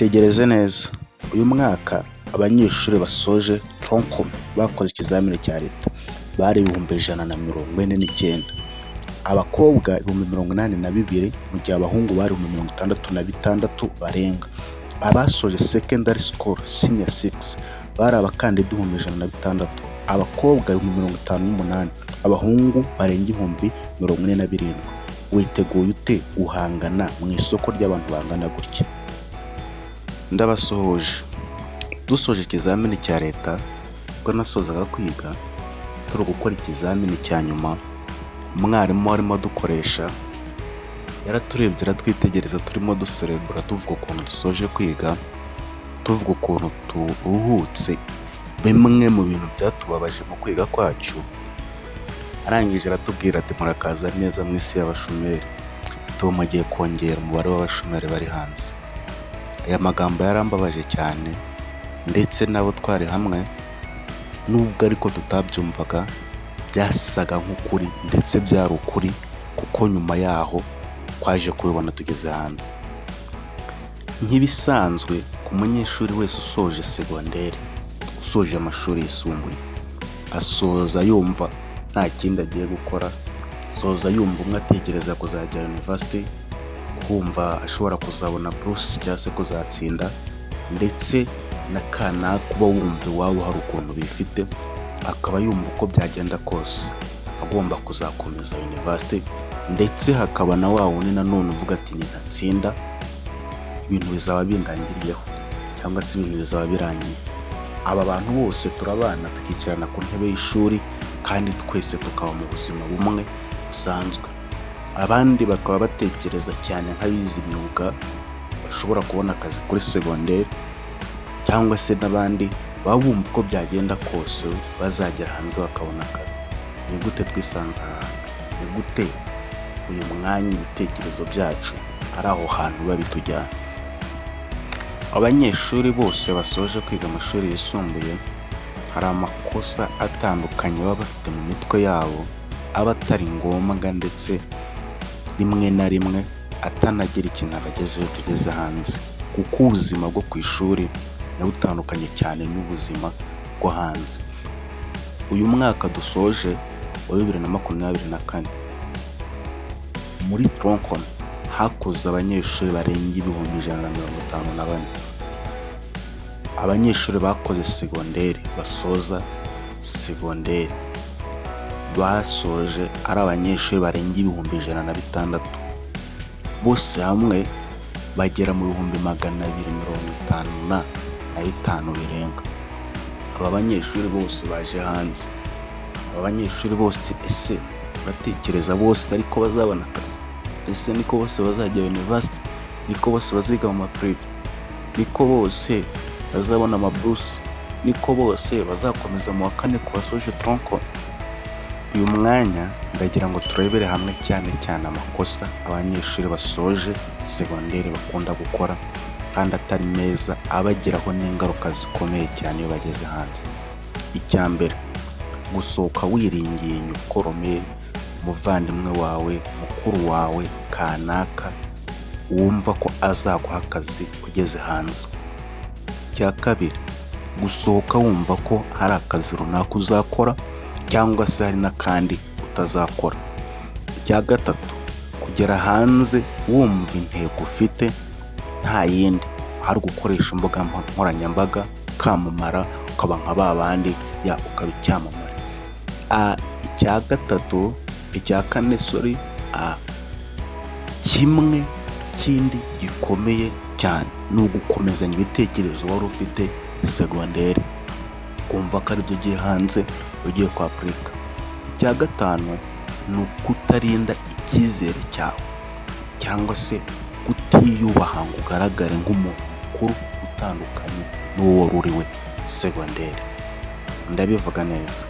Itegereze neza, uyu mwaka abanyeshuri basoje tronkom bakoze ikizamini cya leta bari 149,000, abakobwa 82,000 mu gihe abahungu bari 66,000 barenga. Abasoje secondary school senior 6 bari abakandida 106,000, abakobwa 58,000, abahungu barenga 47,000. Witeguye ute guhangana mu isoko ry'abantu bangana gutya? Ndabasuhuje. Dusoje ikizamini cya leta, ubwo nasozaga kwiga turi gukora ikizamini cya nyuma, umwarimu warimo dukoresha yaraturebye aratwitegereza, turimo duserebura tuvuga ukuntu dusoje kwiga, tuvuga ukuntu turuhutse bimwe mu bintu byatubabaje mu kwiga kwacu. Arangije aratubwira ati murakaza neza mu isi y'abashomeri, mugiye kongera umubare w'abashomeri bari hanze. Aya magambo yarambabaje cyane, ndetse nabo twari hamwe nubwo ariko tutabyumvaga byasaga nk'ukuri, ndetse byari ukuri kuko nyuma yaho twaje kubibona tugeze hanze. Nk'ibisanzwe ku munyeshuri wese usoje segonderi, usoje amashuri yisumbuye, asoza yumva nta kindi agiye gukora, asoza yumva umwe atekereza kuzajya university, kumva ashobora kuzabona buruse cyangwa se kuzatsinda, ndetse n'akana kuba wumva iwabo hari ukuntu bifite, akaba yumva uko byagenda kose agomba kuzakomeza university, ndetse hakaba na wa wundi nanone uvuga ati ninatsinda ibintu bizaba bindangiriyeho cyangwa se ibintu bizaba birangiye. Aba bantu bose turabana tukicarana ku ntebe y'ishuri kandi twese tukaba mu buzima bumwe busanzwe. Abandi bakaba batekereza cyane nk'abize imyuga bashobora kubona akazi kuri segonderi, cyangwa se n'abandi baba bumva uko byagenda kose bazagera hanze bakabona akazi. Ni gute twisanze aha? Ni gute uyu mwanya ibitekerezo byacu ari aho hantu biba bitujyana? Abanyeshuri bose basoje kwiga amashuri yisumbuye hari amakosa atandukanye baba bafite mu mitwe yabo aba atari ngombwa, ndetse rimwe na rimwe atanagira ikintu abagezeho tugeze hanze, kuko ubuzima bwo ku ishuri ni butandukanye cyane n'ubuzima bwo hanze. Uyu mwaka dusoje wa 2024 muri tronkom hakoze abanyeshuri barenga 154,000. Abanyeshuri bakoze segonderi basoza segonderi basoje ari abanyeshuri barenga 106,000, bose hamwe bagera mu 255,000 birenga. Aba banyeshuri bose baje hanze. Aba banyeshuri bose ese batekereza bose ariko bazabona akazi? Ese niko bose bazajya university? Niko bose baziga mu prive? Niko bose bazabona amaburuse? Niko bose bazakomeza mu wa kane ku basoje tronkom? Uyu mwanya ndagira ngo turebere hamwe cyane cyane amakosa abanyeshuri basoje segonderi bakunda gukora kandi atari meza, abageraho n'ingaruka zikomeye cyane iyo bageze hanze. Icya mbere, gusohoka wiringiye nyukorome, umuvandimwe wawe, mukuru wawe kanaka, wumva ko azaguha akazi ugeze hanze. Icya kabiri, gusohoka wumva ko hari akazi runaka uzakora cyangwa se hari n'akandi utazakora. Icya gatatu, kugera hanze wumva intego ufite nta yindi, hari gukoresha imbuga nkoranyambaga ukamamara, ukaba nka ba bandi ukaba icyamamare. Icya kane, kimwe kindi gikomeye cyane ni ugukomezanya ibitekerezo wari ufite segonderi, kumva ko aribyo ugiye hanze ugiye kwa Afurika. Icya gatanu ni ukutarinda icyizere cyawe, cyangwa se kutiyubaha ngo ugaragare nk'umuntu mukuru utandukanye n'uwo wari uriwe segonderi. Ndabivuga neza,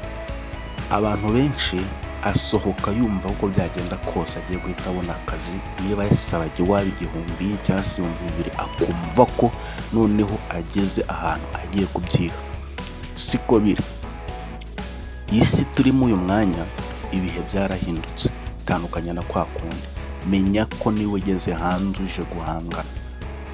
abantu benshi asohoka yumva uko byagenda kose agiye guhita abona akazi, niba yasabaga iwabo 1,000 cyangwa se 2,000 akumva ko noneho ageze ahantu agiye kubyiha. Siko biri. Iyi si turimo uyu mwanya ibihe byarahindutse, bitandukanye na kwa kundi. Menya ko niwe ugeze hanze uje guhangana,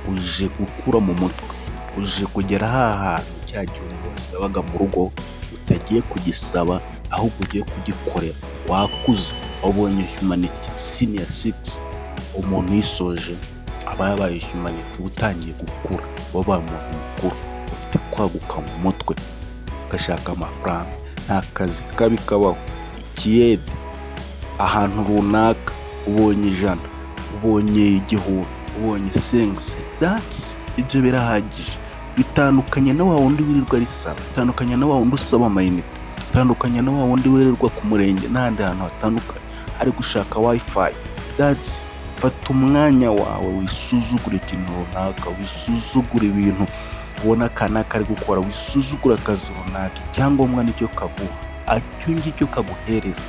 uje gukura mu mutwe, uje kugera hantu cya gihe wasabaga mu rugo utagiye kugisaba ahubwo ugiye kugikorera. Wakuze, wabonye humanity senior 6, umuntu yisoje aba yabaye humanity, utangiye gukura, wabaye umuntu mukuru ufite kwaguka mu mutwe, ugashaka amafaranga. Nta kazi kabi kabaho. Ikiyede ahantu runaka ubonye 100, ubonye 1000, ubonye 500, that's ibyo birahagije. Bitandukanye na wa wundi wirirwa risaba, bitandukanye na wa wundi usaba amayinite, bitandukanye na wa wundi wirirwa ku murenge n'ahandi hantu hatandukanye ari gushaka wifi. That's fata umwanya wawe wisuzugura ikintu runaka, wisuzugura ibintu ubona kanaka ari gukora, wisuzugura akazi runaka. Icyangombwa nicyo kaguha, icyo ngicyo kaguhereza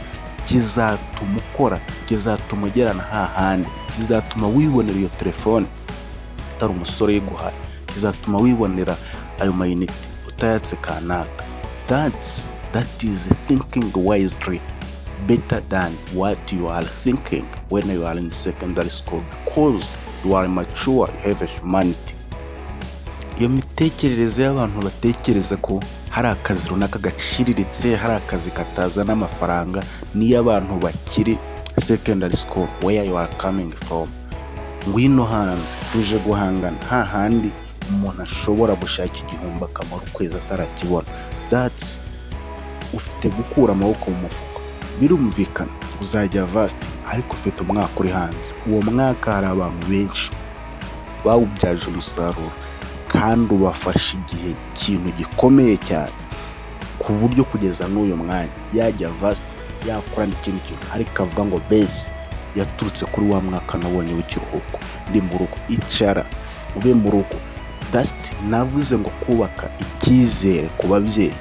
kizatuma ukora, kizatuma ugerana hahandi, kizatuma wibonera iyo telefone utari umusore yiguhaye, kizatuma wibonera ayo mayinite utayatse kanaka. That is thinking wisely better than what you are thinking when you are in secondary school, because you are mature, you have a humanity. Iyo mitekerereze y'abantu batekereza ko hari akazi runaka gaciriritse, hari akazi katazana amafaranga, niyo abantu bakiri secondary school where you are coming from. Ngwino hanze tuje guhangana hahandi umuntu ashobora gushaka igihumbi akamara ukwezi atarakibona. That's ufite gukura amaboko mu mufuka. Birumvikana uzajya vast ariko ufite umwaka uri hanze. Uwo mwaka hari abantu benshi bawubyaje umusaruro kandi ubafasha igihe ikintu gikomeye cyane, ku buryo kugeza n'uyu mwanya yajya vast yakora n'ikindi kintu ariko avuga ngo base yaturutse kuri wa mwaka nabonye w'ikiruhuko ndi mu rugo. Icara ube mu rugo. Dust navuze ngo kubaka icyizere ku babyeyi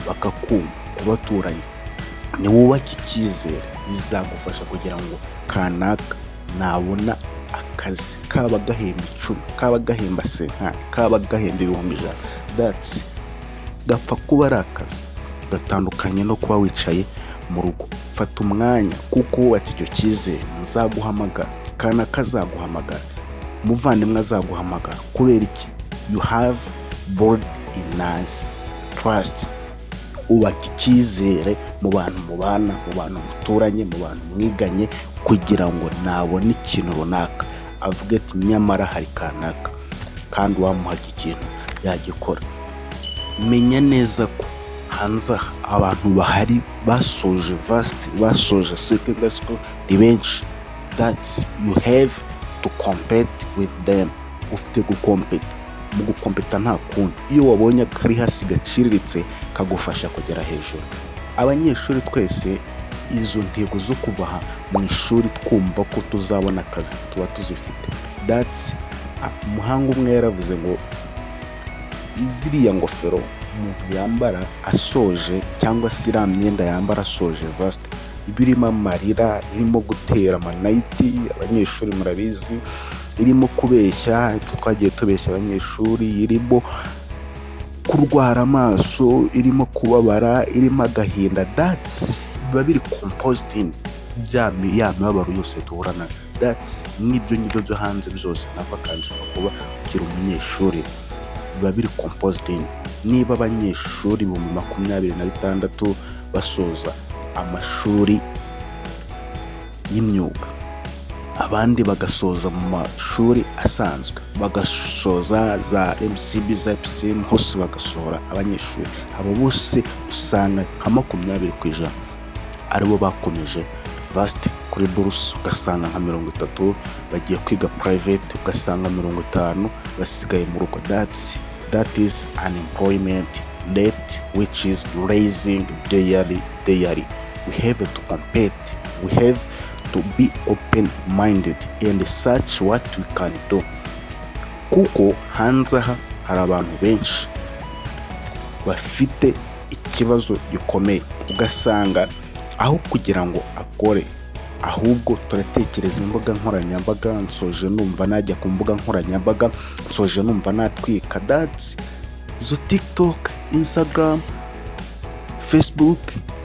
bakakumva, ku baturanyi. Ni wubake icyizere bizagufasha kugira ngo kanaka nabona akazi, kaba gahemba 10, kaba gahemba 50, kaba gahemba 100. That's gapfa kuba ari akazi gatandukanye no kuba wicaye mu rugo. Fata umwanya kuko wubatse icyo cyizere. Nzaguhamagara, kana kazaguhamagara, umuvandimwe azaguhamagara. Kubera iki? You have board in us trust. Ubaka icyizere mu bantu mubana, mu bantu muturanye, mu bantu mwiganye, kugira ngo nabone ikintu runaka avuga ati nyamara hari kanaka, kandi wamuhaga ikintu yagikora. Menya neza ko hanze abantu bahari basoje vast, basoje secondary school ni benshi. That you have to compete with them. Ufite gukompeta. Mu gukompeta nta kundi, iyo wabonye kari hasi gaciriritse kagufasha kugera hejuru. Abanyeshuri twese izo ntego zo kuva mu ishuri twumva ko tuzabona akazi tuba tuzifite. That's umuhanga umwe yaravuze ngo iziriya ngofero umuntu yambara asoje, cyangwa se iriya myenda yambara asoje vast, ibirimo amarira, irimo gutera amanayiti, abanyeshuri murabizi, irimo kubeshya, twagiye tubeshya abanyeshuri, irimo kurwara amaso, irimo kubabara, irimo agahinda. That's biba biri composed in ya mibabaro yose duhorana. That's n'ibyo byo hanze byose na vacancy kuba ukiri umunyeshuri biba biri composed in. Niba abanyeshuri mu 26 basoza amashuri y'imyuga, abandi bagasoza mu mashuri asanzwe, bagasoza za MCB za FCM, hose bagasohora abanyeshuri. Abo bose usanga nka 20% aribo bakomeje vast kuri buruse, ugasanga nka 30 bagiye kwiga private, ugasanga 50 basigaye mu rugo. That is unemployment rate which is raising daily. We have to compete. We have to be open-minded and search what we can do. Kuko hanze aha hari abantu benshi bafite ikibazo gikomeye, ugasanga aho kugira ngo akore ahubwo turatekereza imbuga nkoranyambaga. Nsoje numva najya ku mbuga nkoranyambaga, nsoje numva natwika. That's zo TikTok, Instagram, Facebook,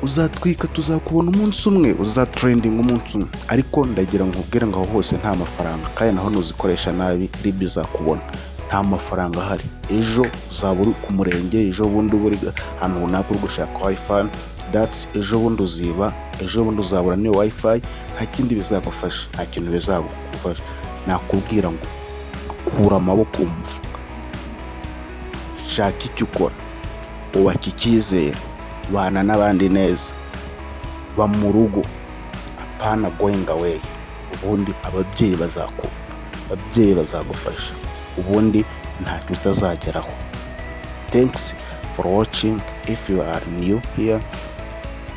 uzatwika, tuzakubona umunsi umwe, uzatrending umunsi umwe, ariko ndagira ngo nkubwire ngo aho hose nta mafaranga, kandi naho nuzikoresha nabi RIB izakubona. Nta mafaranga ahari. Ejo uzaba uri ku murenge, ejo bundi uri ahantu runaka uri gushaka wifi, that's ejo bundi uziba, ejo bundi uzabura niyo wifi, nta kindi bizagufasha, nta kintu bizagufasha. Nakubwira ngo kura amaboko mu mufuka, shaka icyo ukora, ubaka icyizere, bana n'abandi neza, ba mu rugo, apana going away. Ubundi ababyeyi bazakumva, ababyeyi bazagufasha, ubundi ntacyo utazageraho. Thanks for watching. If you are new here,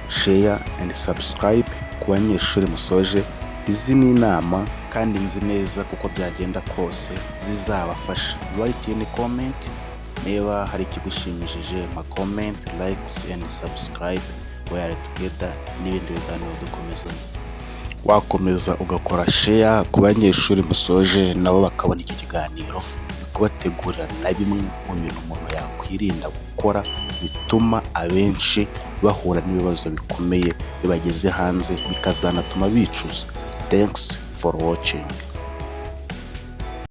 share and subscribe. Ku banyeshuri musoje, izi ni inama kandi nzi neza kuko byagenda kose zizabafasha. Write in comment niba hari ikigushimishije, ma comment, likes and subscribe. We are together. N'ibindi biganiro dukomezanya, wakomeza ugakora share ku banyeshuri musoje, nabo bakabona iki kiganiro, kubategurira na bimwe mu bintu umuntu yakwirinda gukora bituma abenshi bahura n'ibibazo bikomeye bibageze hanze, bikazanatuma bicuza. Thanks for watching.